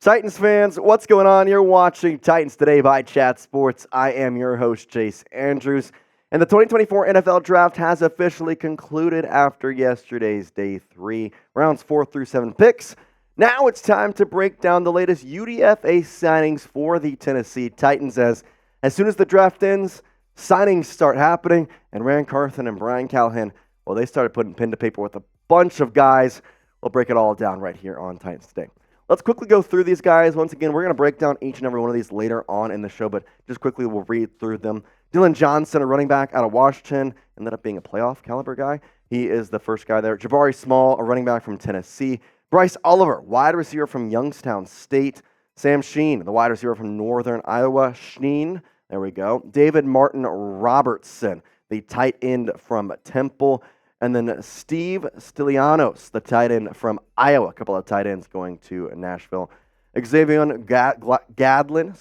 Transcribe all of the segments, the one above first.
Titans fans, what's going on? You're watching Titans Today by Chat Sports. I am your host, Jace Andrews. And the 2024 NFL Draft has officially concluded after yesterday's Day 3, rounds 4 through 7 picks. Now it's time to break down the latest UDFA signings for the Tennessee Titans. As soon as the draft ends, signings start happening. And Ran Carthon and Brian Callahan, well, they started putting pen to paper with a bunch of guys. We'll break it all down right here on Titans Today. Let's quickly go through these guys. Once again, we're going to break down each and every one of these later on in the show, but just quickly we'll read through them. Dillon Johnson, a running back out of Washington, ended up being a playoff caliber guy. He is the first guy there. Jabari Small, a running back from Tennessee. Bryce Oliver, wide receiver from Youngstown State. Sam Schnee, the wide receiver from Northern Iowa. Schnee, there we go. David Martin Robertson, the tight end from Temple. And then Steve Stilianos, the tight end from Iowa. A couple of tight ends going to Nashville. Xavier Gadlin,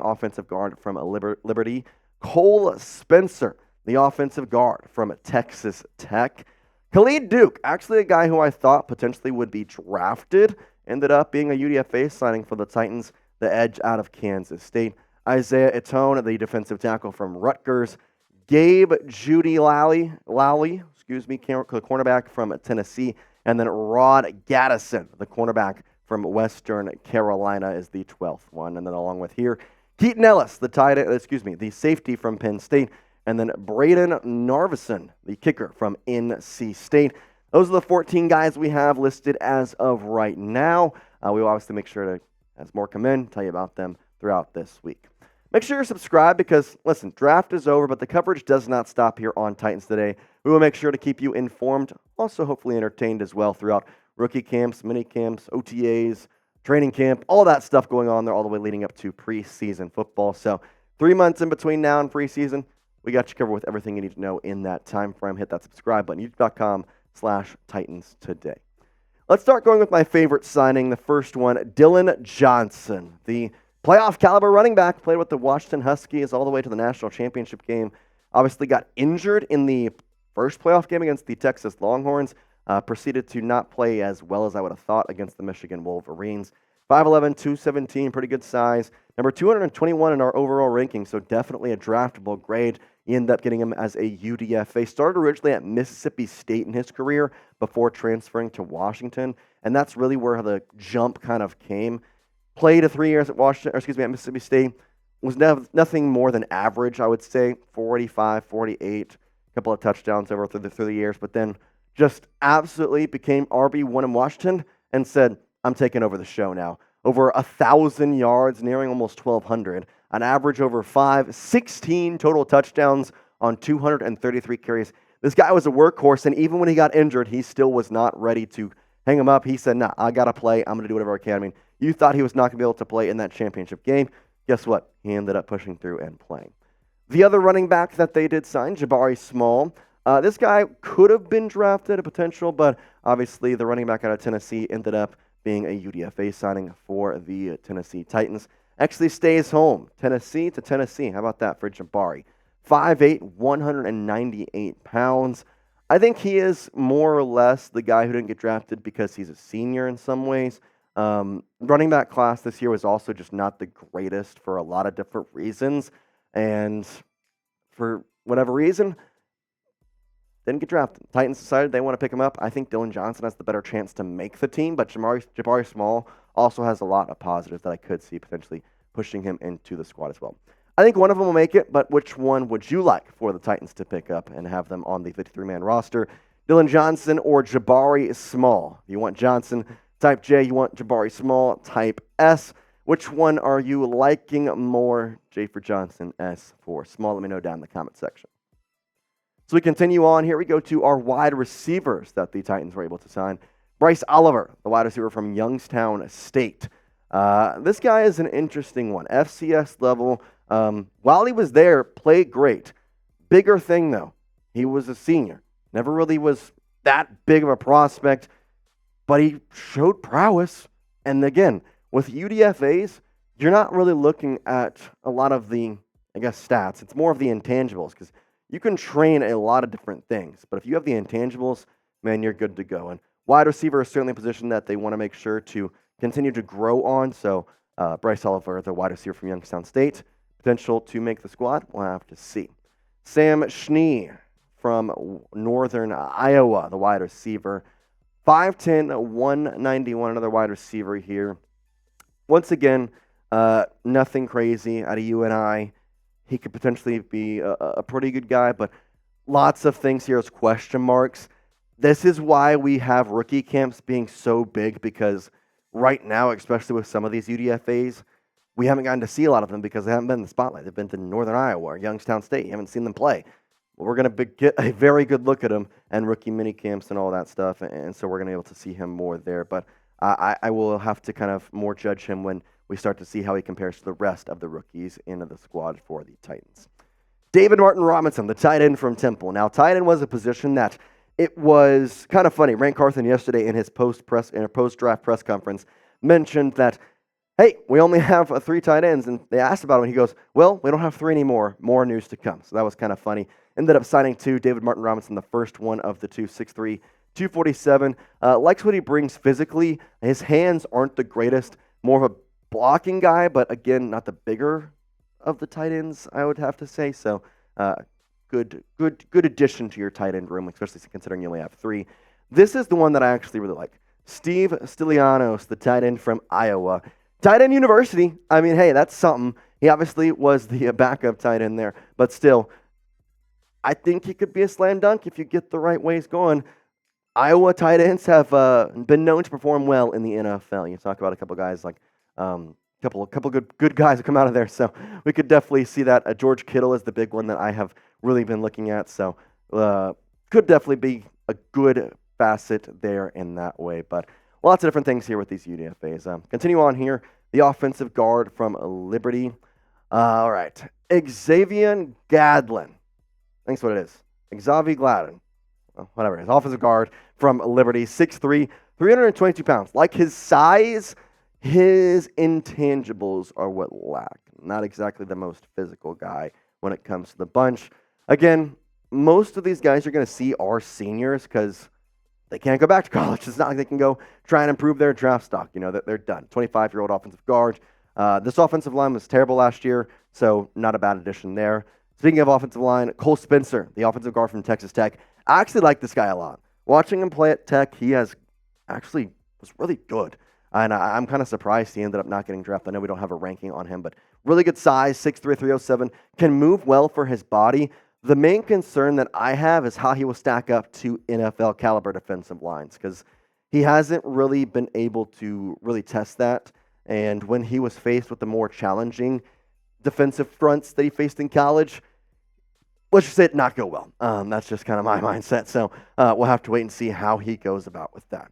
offensive guard from Liberty. Cole Spencer, the offensive guard from Texas Tech. Khalid Duke, actually a guy who I thought potentially would be drafted, ended up being a UDFA signing for the Titans, the edge out of Kansas State. Isaiah Etone, the defensive tackle from Rutgers. Gabe Judy Lally, cornerback from Tennessee, and then Rod Gaddison, the cornerback from Western Carolina, is the 12th one. And then along with here, Keaton Ellis, the safety from Penn State, and then Braden Narveson, the kicker from NC State. Those are the 14 guys we have listed as of right now. We will obviously make sure to, as more come in, tell you about them throughout this week. Make sure you're subscribed because, listen, draft is over, but the coverage does not stop here on Titans Today. We will make sure to keep you informed, also hopefully entertained as well throughout rookie camps, mini camps, OTAs, training camp, all that stuff going on there all the way leading up to preseason football. So 3 months in between now and preseason, we got you covered with everything you need to know in that time frame. Hit that subscribe button, youtube.com/Titans Today. Let's start going with my favorite signing, the first one, Dillon Johnson, the playoff caliber running back, played with the Washington Huskies all the way to the national championship game. Obviously got injured in the first playoff game against the Texas Longhorns. Proceeded to not play as well as I would have thought against the Michigan Wolverines. 5'11", 217, pretty good size. Number 221 in our overall ranking, so definitely a draftable grade. You end up getting him as a UDFA. Started originally at Mississippi State in his career before transferring to Washington, and that's really where the jump kind of came. Played 3 years at at Mississippi State. Was nothing more than average, I would say. 45, 48, a couple of touchdowns over through the years, but then just absolutely became RB1 in Washington and said, I'm taking over the show now. Over 1,000 yards, nearing almost 1,200. An average over 16 total touchdowns on 233 carries. This guy was a workhorse, and even when he got injured, he still was not ready to hang him up. He said, nah, I got to play. I'm going to do whatever I can. I mean, you thought he was not going to be able to play in that championship game. Guess what? He ended up pushing through and playing. The other running back that they did sign, Jabari Small. This guy could have been drafted, a potential, but obviously the running back out of Tennessee ended up being a UDFA signing for the Tennessee Titans. Actually stays home, Tennessee to Tennessee. How about that for Jabari? 5'8", 198 pounds. I think he is more or less the guy who didn't get drafted because he's a senior in some ways. Running back class this year was also just not the greatest for a lot of different reasons. And for whatever reason, didn't get drafted. Titans decided they want to pick him up. I think Dillon Johnson has the better chance to make the team, but Jabari Small also has a lot of positives that I could see potentially pushing him into the squad as well. I think one of them will make it, but which one would you like for the Titans to pick up and have them on the 53-man roster? Dillon Johnson or Jabari Small? You want Johnson, type J. You want Jabari Small, type S. Which one are you liking more? J for Johnson, S for Small. Let me know down in the comment section. So we continue on. Here we go to our wide receivers that the Titans were able to sign. Bryce Oliver, the wide receiver from Youngstown State. This guy is an interesting one. FCS level. While he was there, played great. Bigger thing, though, he was a senior. Never really was that big of a prospect, but he showed prowess. And again, with UDFAs, you're not really looking at a lot of the, stats. It's more of the intangibles because you can train a lot of different things. But if you have the intangibles, man, you're good to go. And wide receiver is certainly a position that they want to make sure to continue to grow on. So Bryce Oliver, the wide receiver from Youngstown State, potential to make the squad. We'll have to see. Sam Schnee from Northern Iowa, the wide receiver. 5'10", 191, another wide receiver here. Once again, nothing crazy out of UNI. He could potentially be a pretty good guy, but lots of things here as question marks. This is why we have rookie camps being so big, because right now, especially with some of these UDFAs, we haven't gotten to see a lot of them because they haven't been in the spotlight. They've been to Northern Iowa or Youngstown State. You haven't seen them play. Well, we're going to get a very good look at him and rookie mini camps and all that stuff, and so we're going to be able to see him more there. But I will have to kind of more judge him when we start to see how he compares to the rest of the rookies in the squad for the Titans. David Martin Robinson, the tight end from Temple. Now, tight end was a position that it was kind of funny. Ran Carthon yesterday in his post-draft press conference mentioned that, hey, we only have 3 tight ends, and they asked about him, and he goes, well, we don't have 3 anymore. More news to come. So that was kind of funny. Ended up signing 2, David Martin Robinson, the first one of the 2, 6'3", 247. Likes what he brings physically. His hands aren't the greatest. More of a blocking guy, but again, not the bigger of the tight ends, I would have to say. So good addition to your tight end room, especially considering you only have 3. This is the one that I actually really like. Steve Stilianos, the tight end from Iowa. Tight end university. I mean, hey, that's something. He obviously was the backup tight end there, but still, I think he could be a slam dunk if you get the right ways going. Iowa tight ends have been known to perform well in the NFL. You talk about a couple guys like couple good guys that come out of there, so we could definitely see that. George Kittle is the big one that I have really been looking at, so could definitely be a good facet there in that way. But lots of different things here with these UDFAs. Continue on here. The offensive guard from Liberty. All right. Xavier Gadlin. That's what it is. Xavier Gadlin. Well, whatever it is. Offensive guard from Liberty. 6'3", 322 pounds. Like his size, his intangibles are what lack. Not exactly the most physical guy when it comes to the bunch. Again, most of these guys you're going to see are seniors because they can't go back to college. It's not like they can go try and improve their draft stock. You know, that they're done. 25-year-old offensive guard. This offensive line was terrible last year, so not a bad addition there. Speaking of offensive line, Cole Spencer, the offensive guard from Texas Tech. I actually like this guy a lot. Watching him play at Tech, he was really good. And I'm kind of surprised he ended up not getting drafted. I know we don't have a ranking on him, but really good size, 6'3", 307. Can move well for his body. The main concern that I have is how he will stack up to NFL caliber defensive lines, because he hasn't really been able to really test that. And when he was faced with the more challenging defensive fronts that he faced in college, let's just say it not go well. That's just kind of my mindset. So we'll have to wait and see how he goes about with that.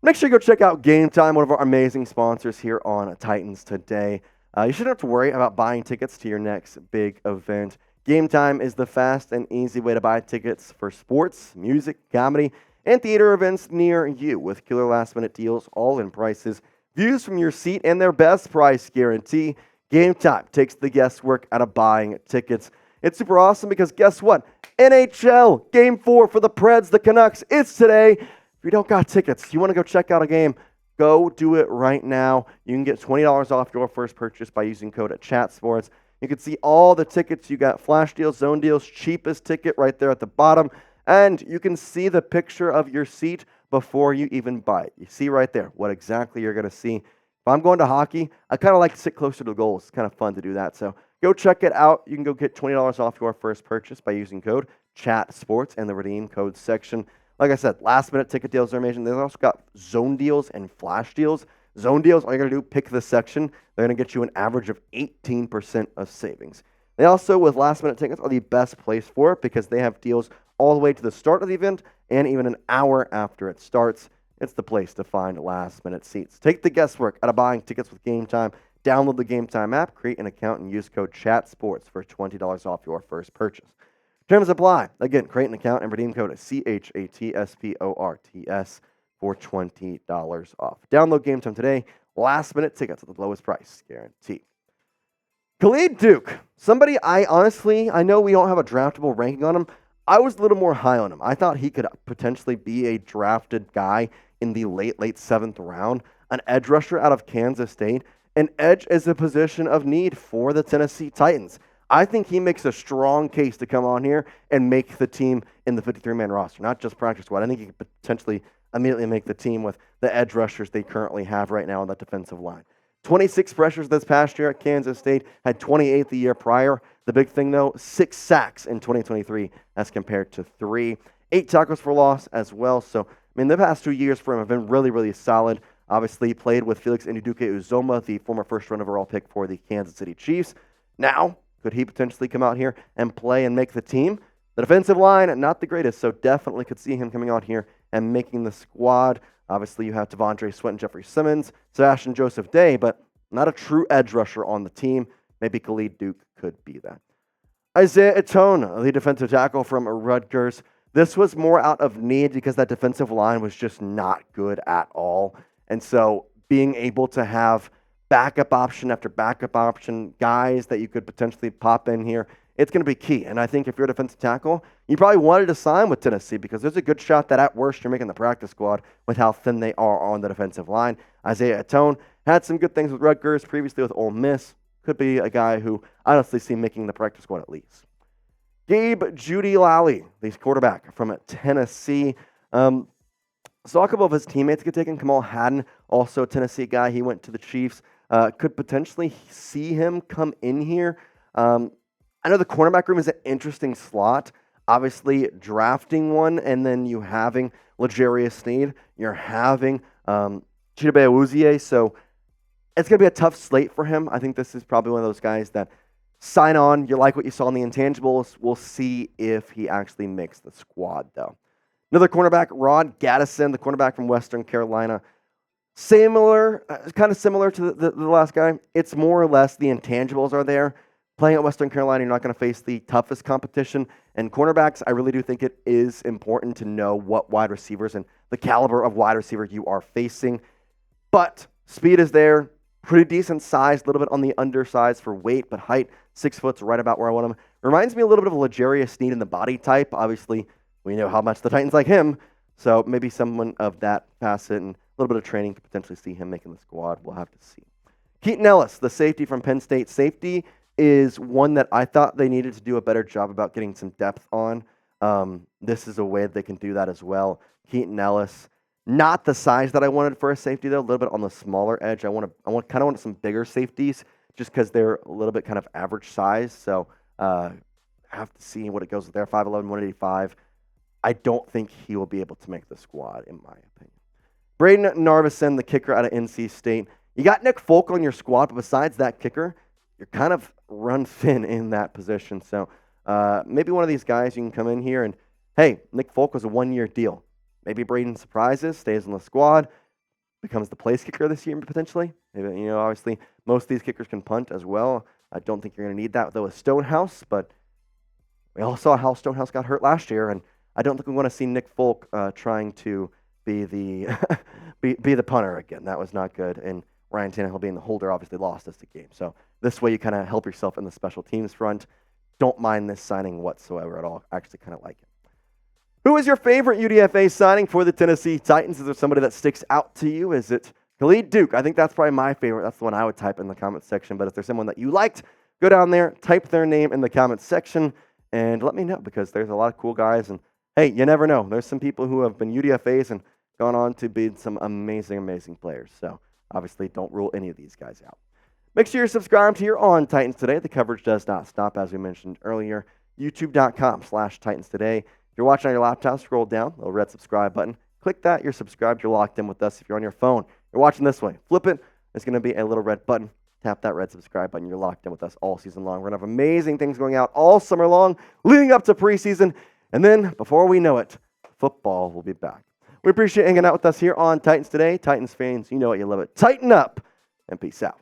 Make sure you go check out GameTime, one of our amazing sponsors here on Titans Today. You shouldn't have to worry about buying tickets to your next big event. GameTime is the fast and easy way to buy tickets for sports, music, comedy, and theater events near you, with killer last-minute deals, all-in prices, views from your seat, and their best price guarantee. GameTime takes the guesswork out of buying tickets. It's super awesome because guess what? NHL Game 4 for the Preds, the Canucks. It's today. If you don't got tickets, you want to go check out a game, go do it right now. You can get $20 off your first purchase by using code ChatSports. You can see all the tickets. You got flash deals, zone deals, cheapest ticket right there at the bottom. And you can see the picture of your seat before you even buy it. You see right there what exactly you're going to see. If I'm going to hockey, I kind of like to sit closer to the goal. It's kind of fun to do that. So go check it out. You can go get $20 off your first purchase by using code ChatSports in the redeem code section. Like I said, last-minute ticket deals are amazing. They've also got zone deals and flash deals. Zone deals, all you're going to do, pick the section. They're going to get you an average of 18% of savings. They also, with last-minute tickets, are the best place for it because they have deals all the way to the start of the event and even an hour after it starts. It's the place to find last-minute seats. Take the guesswork out of buying tickets with GameTime. Download the GameTime app, create an account, and use code ChatSports for $20 off your first purchase. Terms apply. Again, create an account and redeem code CHATSPORTS for $20 off. Download GameTime today. Last-minute tickets at the lowest price guaranteed. Khalid Duke, somebody I know we don't have a draftable ranking on him. I was a little more high on him. I thought he could potentially be a drafted guy in the late 7th round, an edge rusher out of Kansas State. An edge is a position of need for the Tennessee Titans. I think he makes a strong case to come on here and make the team in the 53-man roster, not just practice squad. I think he could potentially immediately make the team with the edge rushers they currently have right now on the defensive line. 26 pressures this past year at Kansas State, had 28 the year prior. The big thing, though, 6 sacks in 2023 as compared to 3. 8 tackles for loss as well. So, the past 2 years for him have been really, really solid. Obviously, he played with Felix Uzoma, the former first-round overall pick for the Kansas City Chiefs. Now, could he potentially come out here and play and make the team? The defensive line, not the greatest, so definitely could see him coming out here and making the squad. Obviously, you have Devondre Sweat and Jeffrey Simmons, Sebastian Joseph Day, but not a true edge rusher on the team. Maybe Khalid Duke could be that. Isaiah Etone, the defensive tackle from Rutgers. This was more out of need because that defensive line was just not good at all. And so being able to have backup option after backup option, guys that you could potentially pop in here, it's going to be key. And I think if you're a defensive tackle, you probably wanted to sign with Tennessee because there's a good shot that at worst you're making the practice squad with how thin they are on the defensive line. Isaiah Etone had some good things with Rutgers, previously with Ole Miss. Could be a guy who I honestly see making the practice squad at least. Gabe Judy-Lally, the quarterback from Tennessee. Saw a couple of his teammates get taken. Kamal Haddon, also a Tennessee guy. He went to the Chiefs. Could potentially see him come in here. I know the cornerback room is an interesting slot. Obviously, drafting one and then you having L'Jarius Sneed. You're having Chidobe Awuzie. So it's going to be a tough slate for him. I think this is probably one of those guys that sign on. You like what you saw in the intangibles. We'll see if he actually makes the squad, though. Another cornerback, Ron Gaddison, the cornerback from Western Carolina. Similar, kind of similar to the last guy. It's more or less the intangibles are there. Playing at Western Carolina, you're not going to face the toughest competition. And cornerbacks, I really do think it is important to know what wide receivers and the caliber of wide receiver you are facing. But speed is there. Pretty decent size, a little bit on the undersized for weight, but height, 6 foot's right about where I want him. Reminds me a little bit of L'Jarius Sneed in the body type. Obviously, we know how much the Titans like him, so maybe someone of that facet and a little bit of training could potentially see him making the squad. We'll have to see. Keaton Ellis, the safety from Penn State. Safety is one that I thought they needed to do a better job about getting some depth on. This is a way that they can do that as well. Keaton Ellis, not the size that I wanted for a safety, though, a little bit on the smaller edge. I kind of want some bigger safeties just because they're a little bit kind of average size. So have to see what it goes with there. 5'11", 185. I don't think he will be able to make the squad, in my opinion. Braden Narvison, the kicker out of NC State. You got Nick Folk on your squad, but besides that kicker, you're kind of run thin in that position. So maybe one of these guys you can come in here and, hey, Nick Folk was a 1-year deal. Maybe Braden surprises, stays on the squad, becomes the place kicker this year potentially. Maybe, obviously most of these kickers can punt as well. I don't think you're going to need that though with Stonehouse, but we all saw how Stonehouse got hurt last year, and I don't think we want to see Nick Folk trying to be the be the punter again. That was not good. And Ryan Tannehill being the holder obviously lost us the game. So this way you kind of help yourself in the special teams front. Don't mind this signing whatsoever at all. Actually kind of like it. Who is your favorite UDFA signing for the Tennessee Titans? Is there somebody that sticks out to you? Is it Khalid Duke? I think that's probably my favorite. That's the one I would type in the comments section. But if there's someone that you liked, go down there, type their name in the comments section, and let me know because there's a lot of cool guys. And hey, you never know. There's some people who have been UDFAs and gone on to be some amazing, amazing players. So obviously don't rule any of these guys out. Make sure you're subscribed here on Titans Today. The coverage does not stop, as we mentioned earlier. YouTube.com/Titans Today. If you're watching on your laptop, scroll down, little red subscribe button. Click that, you're subscribed, you're locked in with us. If you're on your phone, you're watching this way, flip it. There's going to be a little red button. Tap that red subscribe button. You're locked in with us all season long. We're going to have amazing things going out all summer long, leading up to preseason. And then, before we know it, football will be back. We appreciate hanging out with us here on Titans Today. Titans fans, you know it, you love it. Tighten up and peace out.